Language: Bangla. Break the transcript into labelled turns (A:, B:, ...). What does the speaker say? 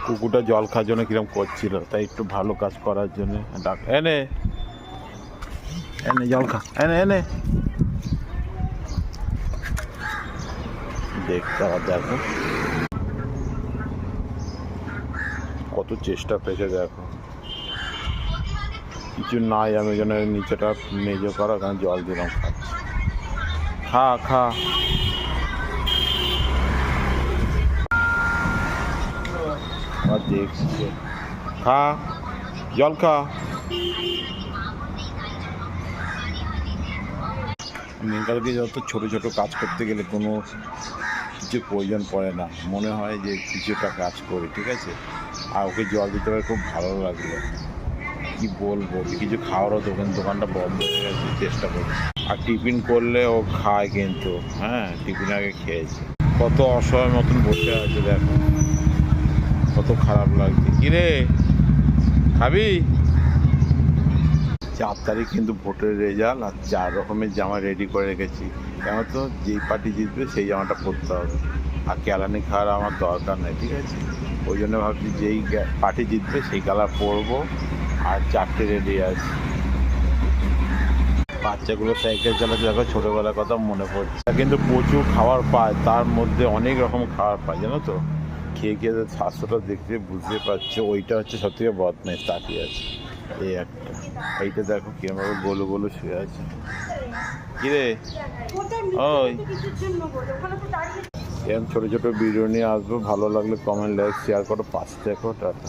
A: কুকুরটা জল খাওয়ার জন্য কিরম করছিল, তাই একটু ভালো কাজ করার জন্য ডাক এনে এনে জল খা, এনে এনে দেখতে আবার দেখো কত চেষ্টা পেয়েছে, দেখো কিছু নাই, আমি যেন নিচেটা মেজো করা, কারণ জল দিলাম, খাচ্ছি, খা খা। আর দেখছি, খা জল খা। মেয়েকালকে যত ছোটো ছোটো কাজ করতে গেলে কোনো কিছু প্রয়োজন পড়ে না, মনে হয় যে কিছুটা কাজ করি, ঠিক আছে। আর ওকে জল দিতে পারে, খুব ভালো লাগলো। কি বলবো, কিছু খাওয়ারও দোকানটা বন্ধ হয়ে গেছে, চেষ্টা করছি। আর টিফিন করলে ও খায় কিন্তু, হ্যাঁ টিফিন আগে খেয়েছে। কত অসহায় মতন বসে আছে দেখো, কত খারাপ লাগছে। কিরে খাবি? 4 তারিখ কিন্তু ভোটের রেজাল্ট, আর 4 রকমের জামা রেডি করে রেখেছি। কেন তো যেই পার্টি জিতবে সেই জামাটা পরতে হবে, আর কেলানি খাওয়ার আমার দরকার নেই, ঠিক আছে। ওই জন্য ভাবছি যেই পার্টি জিতবে সেই কালার পরবো, আর 4টে রেডি আছে। বাচ্চাগুলো সাইকেল চালাতে দেখো, ছোটোবেলার কথা মনে পড়ছে। কিন্তু প্রচুর খাবার পায়, তার মধ্যে অনেক রকম খাবার পায় জানো তো। খেয়ে খেয়ে স্বাস্থ্যটা দেখতে বুঝতে পারছো, ওইটা হচ্ছে সব থেকে বদমাইশ, তাকিয়ে আছে এই একটা। এইটা দেখো কিরমভাবে গোলো গোলো শুয়ে আছে। কিরে ওই এরকম ছোটো ছোটো ভিডিও নিয়ে আসবো। ভালো লাগলে কমেন্ট, লাইক, শেয়ার করো, পাশে দেখো। টাটা।